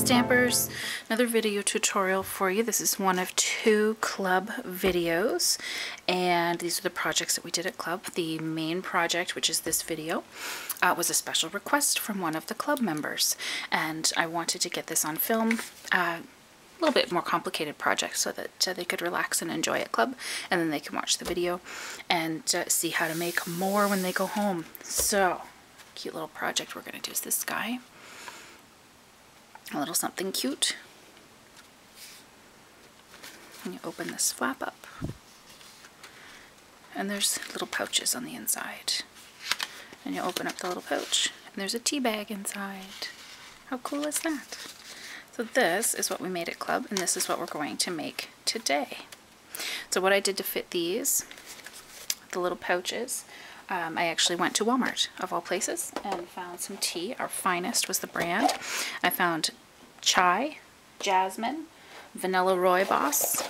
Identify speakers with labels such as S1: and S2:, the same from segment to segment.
S1: Stampers, another video tutorial for you. This is one of 2 club videos, and these are the projects that we did at club. The main project, which is this video, was a special request from one of the club members, and I wanted to get this on film. A little bit more complicated project so that they could relax and enjoy at club, and then they can watch the video and see how to make more when they go home. So, cute little project we're going to do is this guy. A little something cute. And you open this flap up, and there's little pouches on the inside. And you open up the little pouch, and there's a tea bag inside. How cool is that? So this is what we made at club, and this is what we're going to make today. So what I did to fit these, the little pouches, I actually went to Walmart, of all places, and found some tea. Our Finest was the brand. I found chai, jasmine, vanilla rooibos,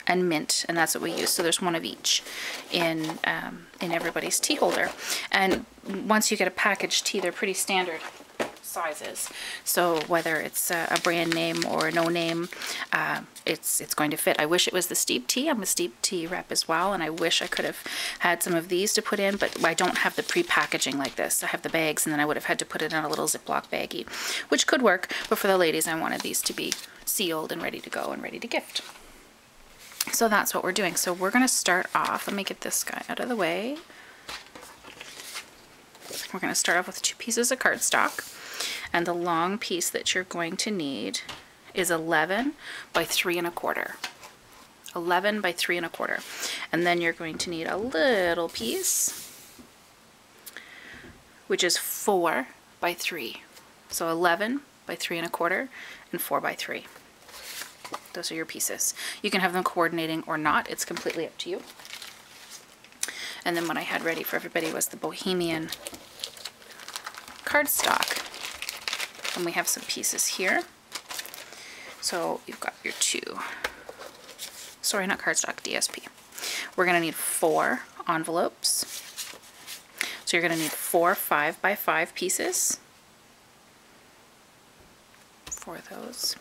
S1: and mint, and that's what we use. So there's one of each in everybody's tea holder. And once you get a packaged tea, they're pretty standard sizes. So whether it's a brand name or no name, it's going to fit. I wish it was the steep tea. I'm a steep tea rep as well, and I wish I could have had some of these to put in, but I don't have the pre-packaging like this. I have the bags, and then I would have had to put it in a little Ziploc baggie, which could work, but for the ladies I wanted these to be sealed and ready to go and ready to gift. So that's what we're doing. So we're going to start off, let me get this guy out of the way. We're going to start off with 2 pieces of cardstock. And the long piece that you're going to need is 11 by 3 1/4. 11 by 3 1/4. And then you're going to need a little piece, which is 4 by 3. So 11 by 3 1/4 and 4 by 3. Those are your pieces. You can have them coordinating or not. It's completely up to you. And then what I had ready for everybody was the Bohemian cardstock. And we have some pieces here. So you've got your 2, sorry, not cardstock, DSP. We're going to need 4 envelopes. So you're going to need 4 5 by 5 pieces. 4 of those.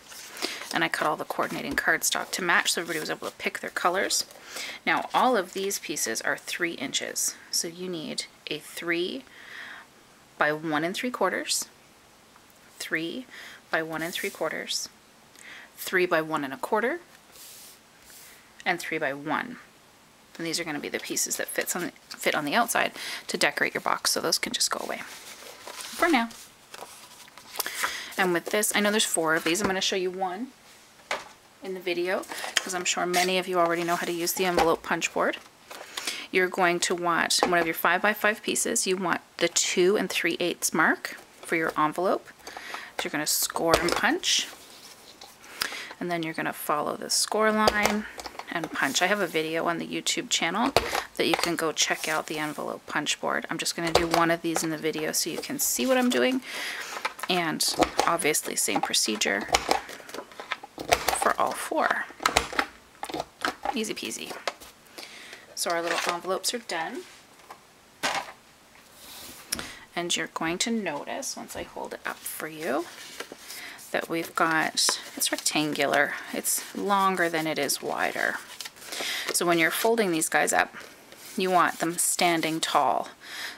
S1: And I cut all the coordinating cardstock to match so everybody was able to pick their colors. Now all of these pieces are 3 inches. So you need a 3 by 1 3/4, 3 by 1 3/4, 3 by 1 1/4, and 3 by 1. And these are going to be the pieces that fit on the outside to decorate your box, so those can just go away for now. And with this, I know there's 4 of these. I'm going to show you one in the video because I'm sure many of you already know how to use the envelope punch board. You're going to want one of your 5 by 5 pieces. You want the 2 3/8 mark for your envelope. So you're going to score and punch, and then you're going to follow the score line and punch. I have a video on the YouTube channel that you can go check out, the envelope punch board. I'm just going to do one of these in the video so you can see what I'm doing, and obviously same procedure for all 4. Easy peasy. So our little envelopes are done. And you're going to notice, once I hold it up for you, that we've got, it's rectangular. It's longer than it is wider. So when you're folding these guys up, you want them standing tall.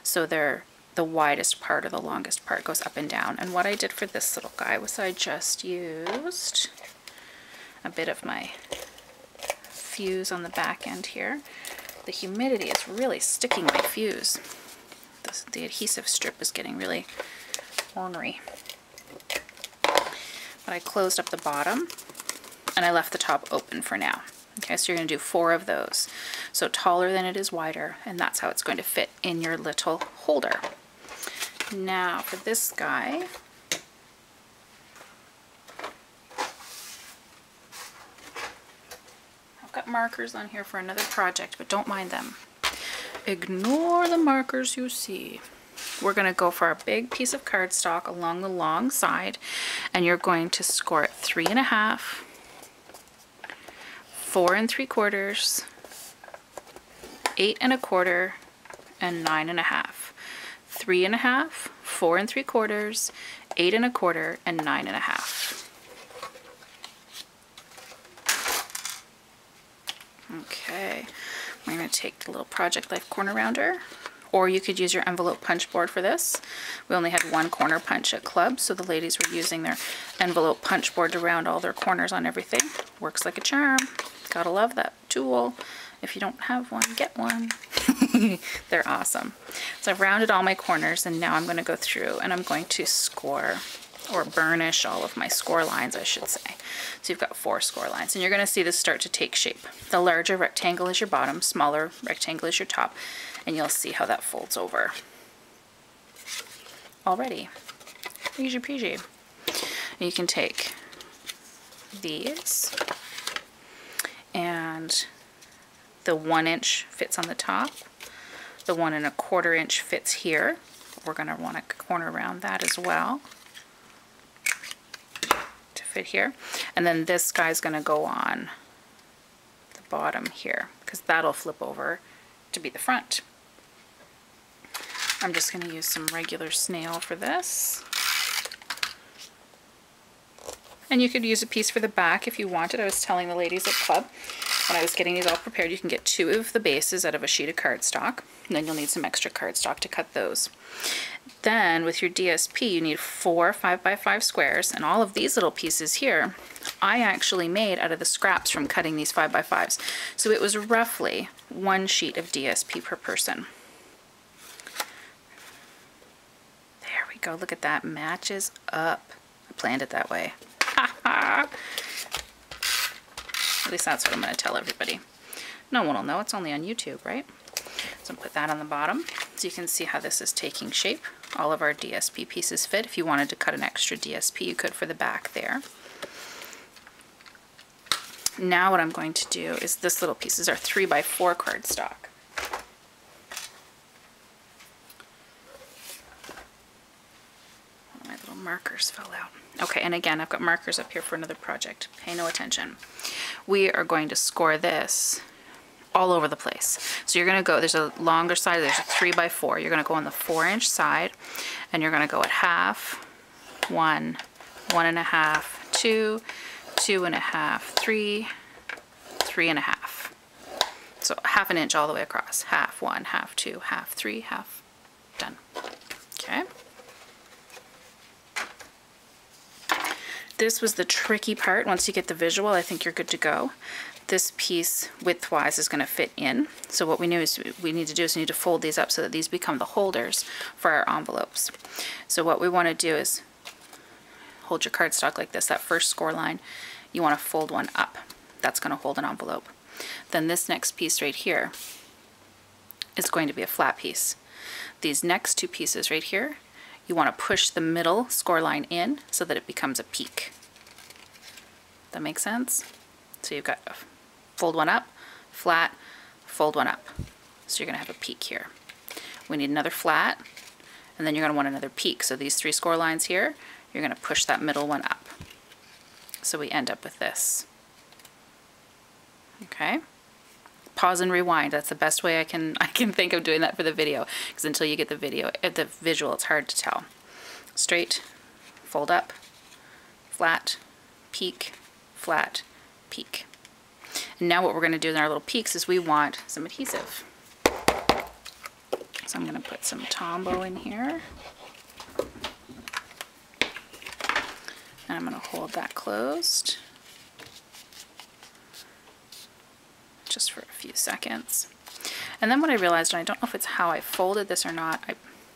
S1: So they're the widest part or the longest part goes up and down. And what I did for this little guy was I just used a bit of my fuse on the back end here. The humidity is really sticking my fuse. The adhesive strip is getting really ornery. But I closed up the bottom and I left the top open for now. Okay, so you're going to do 4 of those. So taller than it is wider, and that's how it's going to fit in your little holder. Now for this guy, I've got markers on here for another project, but don't mind them. Ignore the markers you see. We're going to go for our big piece of cardstock along the long side, and you're going to score it 3 1/2, 4 3/4, 8 1/4, and 9 1/2. 3 1/2, 4 3/4, 8 1/4, and 9 1/2. going to take the little Project Life corner rounder, or you could use your envelope punch board for this. We only had one corner punch at club, so the ladies were using their envelope punch board to round all their corners on everything. Works like a charm. Gotta love that tool. If you don't have one, get one. They're awesome. So I've rounded all my corners, and now I'm going to go through and I'm going to score, or burnish all of my score lines, I should say. So you've got 4 score lines, and you're going to see this start to take shape. The larger rectangle is your bottom, smaller rectangle is your top, and you'll see how that folds over already. Easy peasy. And you can take these, and the 1 inch fits on the top, the 1 1/4 inch fits here. We're going to want to corner around that as well to fit here. And then this guy's going to go on the bottom here, because that'll flip over to be the front. I'm just going to use some regular snail for this. And you could use a piece for the back if you wanted. I was telling the ladies at club, when I was getting these all prepared, you can get 2 of the bases out of a sheet of cardstock, and then you'll need some extra cardstock to cut those. Then with your DSP, you need 4 5x5 squares, and all of these little pieces here, I actually made out of the scraps from cutting these 5x5s. So it was roughly 1 sheet of DSP per person. There we go, look at that, matches up. I planned it that way. At least that's what I'm going to tell everybody. No one will know, it's only on YouTube, right? So put that on the bottom so you can see how this is taking shape. All of our DSP pieces fit. If you wanted to cut an extra DSP, you could for the back there. Now what I'm going to do is this little piece is our 3x4 cardstock. My little markers fell out. Okay, and again, I've got markers up here for another project. Pay no attention. We are going to score this all over the place. So you're going to go, there's a longer side, there's a 3x4. You're going to go on the 4-inch side, and you're going to go at half, 1, 1.5, 2, 2.5, 3, 3.5. So 1/2 inch all the way across. Half 1, half 2, half 3, half. Done. Okay. This was the tricky part. Once you get the visual, I think you're good to go. This piece, width-wise, is going to fit in. So what we need to do is we need to fold these up so that these become the holders for our envelopes. So what we want to do is hold your cardstock like this. That first score line, you want to fold one up. That's going to hold an envelope. Then this next piece right here is going to be a flat piece. These next 2 pieces right here, you want to push the middle score line in so that it becomes a peak. That makes sense? So you've got fold one up, flat, fold one up. So you're going to have a peak here. We need another flat, and then you're going to want another peak. So these 3 score lines here, you're going to push that middle one up. So we end up with this. Okay? Pause and rewind. That's the best way I can think of doing that for the video, because until you get the visual, it's hard to tell. Straight, fold up, flat, peak, flat, peak. And now what we're going to do in our little peaks is we want some adhesive. So I'm going to put some Tombow in here. And I'm going to hold that closed just for a few seconds. And then what I realized, and I don't know if it's how I folded this or not,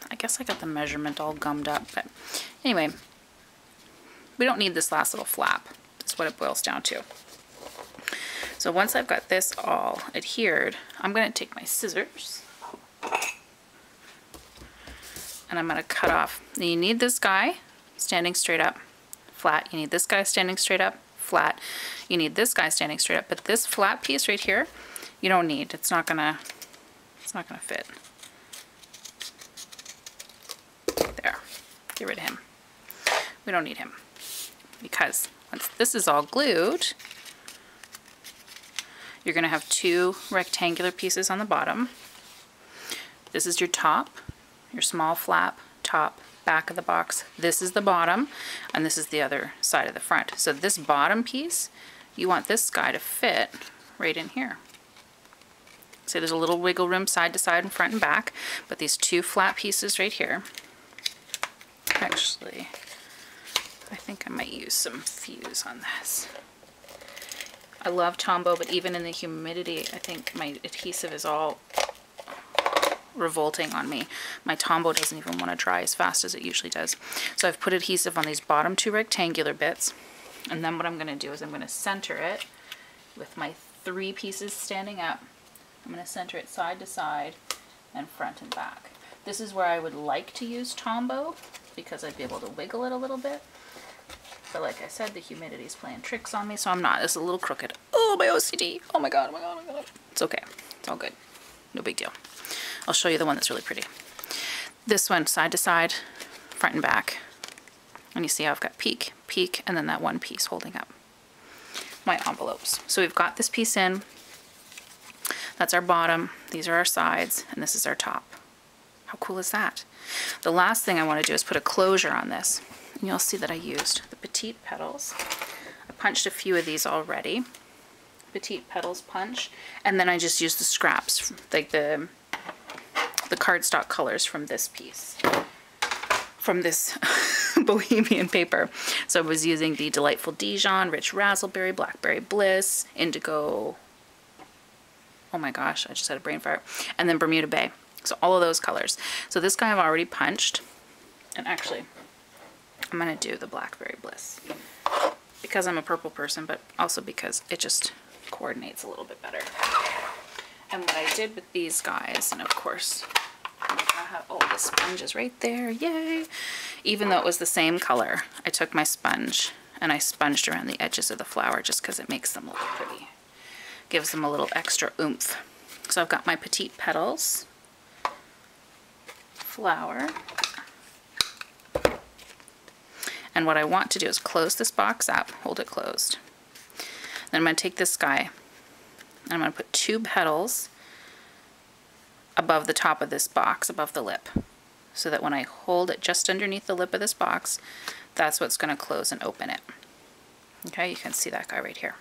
S1: I guess I got the measurement all gummed up, but anyway, we don't need this last little flap. That's what it boils down to. So once I've got this all adhered, I'm going to take my scissors and I'm going to cut off. Now you need this guy standing straight up, flat. You need this guy standing straight up, flat. You need this guy standing straight up, but this flat piece right here, you don't need. It's not gonna fit. There. Get rid of him. We don't need him, because once this is all glued, you're gonna have 2 rectangular pieces on the bottom. This is your top, your small flap, top, back of the box. This is the bottom, and this is the other side of the front. So this bottom piece, you want this guy to fit right in here. See, there's a little wiggle room side to side and front and back, but these two flat pieces right here, actually, I think I might use some fuse on this. I love Tombow, but even in the humidity, I think my adhesive is all revolting on me. My Tombow doesn't even want to dry as fast as it usually does. So I've put adhesive on these bottom two rectangular bits, and then what I'm going to do is I'm going to center it with my 3 pieces standing up. I'm going to center it side to side and front and back. This is where I would like to use Tombow because I'd be able to wiggle it a little bit. But like I said, the humidity's playing tricks on me, so I'm not. It's a little crooked. Oh, my OCD. Oh my god, oh my god, oh my god. It's okay. It's all good. No big deal. I'll show you the one that's really pretty. This one, side to side, front and back. And you see how I've got peak, peak, and then that one piece holding up my envelopes. So we've got this piece in. That's our bottom, these are our sides, and this is our top. How cool is that? The last thing I want to do is put a closure on this. And you'll see that I used the petite petals. I punched a few of these already. Petite petals punch. And then I just used the scraps, like the cardstock colors from this piece. From this bohemian paper. So I was using the Delightful Dijon, Rich Razzleberry, Blackberry Bliss, Indigo, oh my gosh, I just had a brain fart, and then Bermuda Bay. So all of those colors. So this guy I've already punched, and actually I'm going to do the Blackberry Bliss because I'm a purple person, but also because it just coordinates a little bit better. And what I did with these guys, and of course I have all the sponges right there, yay! Even though it was the same color, I took my sponge and I sponged around the edges of the flower just because it makes them look pretty. Gives them a little extra oomph. So I've got my petite petals, flower, and what I want to do is close this box up, hold it closed. Then I'm going to take this guy and I'm going to put 2 petals above the top of this box, above the lip, so that when I hold it just underneath the lip of this box, that's what's going to close and open it. Okay, you can see that guy right here.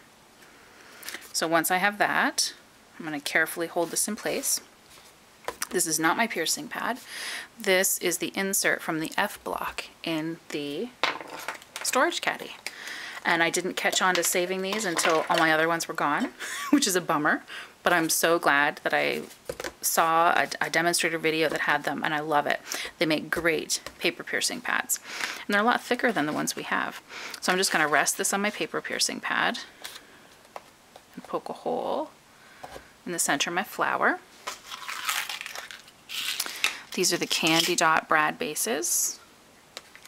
S1: So once I have that, I'm going to carefully hold this in place. This is not my piercing pad. This is the insert from the F block in the storage caddy. And I didn't catch on to saving these until all my other ones were gone, which is a bummer. But I'm so glad that I saw a demonstrator video that had them, and I love it. They make great paper piercing pads. And they're a lot thicker than the ones we have. So I'm just going to rest this on my paper piercing pad and poke a hole in the center of my flower. These are the Candy Dot brad bases.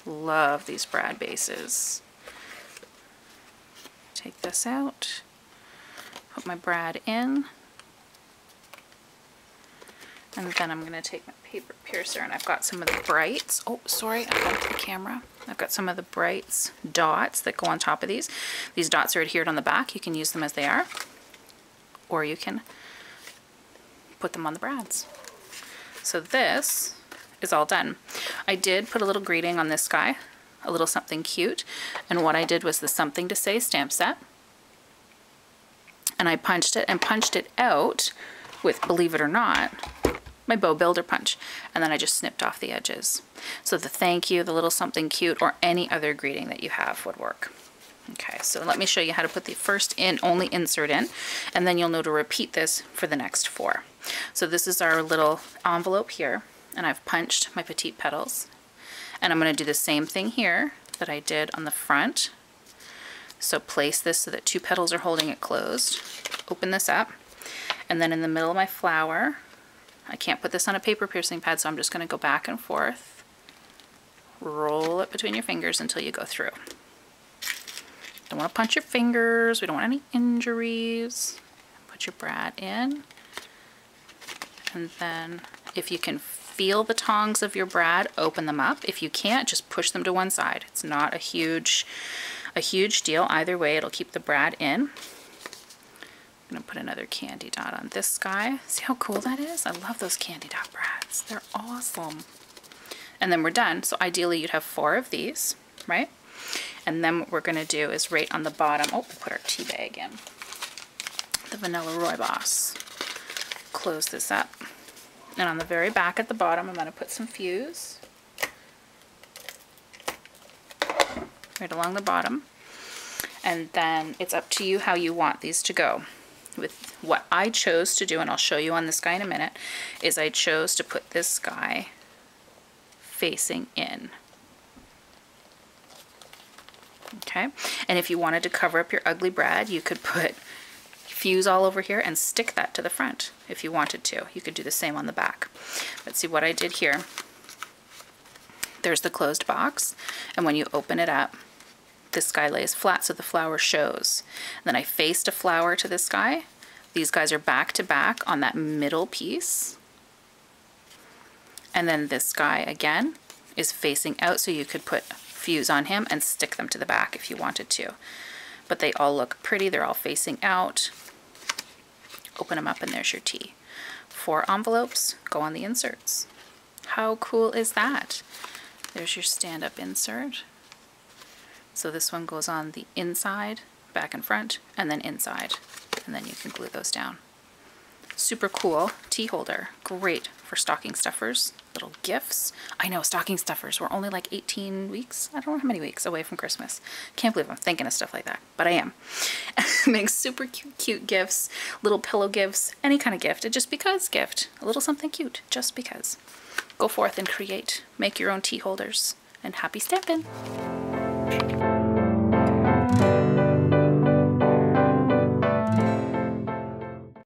S1: Love these brad bases. Take this out, put my brad in, and then I'm going to take my paper piercer, and I've got some of the brights. Oh, sorry, I bumped the camera. I've got some of the brights dots that go on top of these. These dots are adhered on the back. You can use them as they are, or you can put them on the brads. So this is all done. I did put a little greeting on this guy, a little something cute, and what I did was the Something to Say stamp set, and I punched it and punched it out with, believe it or not, my bow builder punch, and then I just snipped off the edges. So the thank you, the little something cute, or any other greeting that you have would work. Okay, so let me show you how to put the first only insert in, and then you'll know to repeat this for the next 4. So this is our little envelope here, and I've punched my petite petals, and I'm going to do the same thing here that I did on the front. So place this so that 2 petals are holding it closed. Open this up, and then in the middle of my flower, I can't put this on a paper piercing pad, so I'm just going to go back and forth. Roll it between your fingers until you go through. Don't want to punch your fingers. We don't want any injuries. Put your brad in. And then if you can feel the tongs of your brad, open them up. If you can't, just push them to one side. It's not a huge deal. Either way, it'll keep the brad in. I'm going to put another candy dot on this guy. See how cool that is? I love those candy dot brads. They're awesome. And then we're done. So ideally you'd have 4 of these, right? And then what we're going to do is right on the bottom, oh, we put our tea bag in. The Vanilla Rooibos. close this up. And on the very back at the bottom, I'm going to put some fuse right along the bottom. And then it's up to you how you want these to go. With what I chose to do, and I'll show you on this guy in a minute, is I chose to put this guy facing in. Okay, and if you wanted to cover up your ugly Brad, you could put fuse all over here and stick that to the front if you wanted to. You could do the same on the back. But see what I did here, there's the closed box, and when you open it up, this guy lays flat so the flower shows. And then I faced a flower to this guy. These guys are back to back on that middle piece. And then this guy again is facing out, so you could put fuse on him and stick them to the back if you wanted to. But they all look pretty, they're all facing out. Open them up and there's your tea. 4 envelopes go on the inserts. How cool is that? There's your stand-up insert. So this one goes on the inside, back and front, and then inside. And then you can glue those down. Super cool tea holder. Great for stocking stuffers, little gifts. I know, stocking stuffers. We're only like 18 weeks, I don't know how many weeks away from Christmas. Can't believe I'm thinking of stuff like that, but I am. Makes super cute gifts, little pillow gifts, any kind of gift. A just because gift. A little something cute, just because. Go forth and create. Make your own tea holders. And happy stampin'!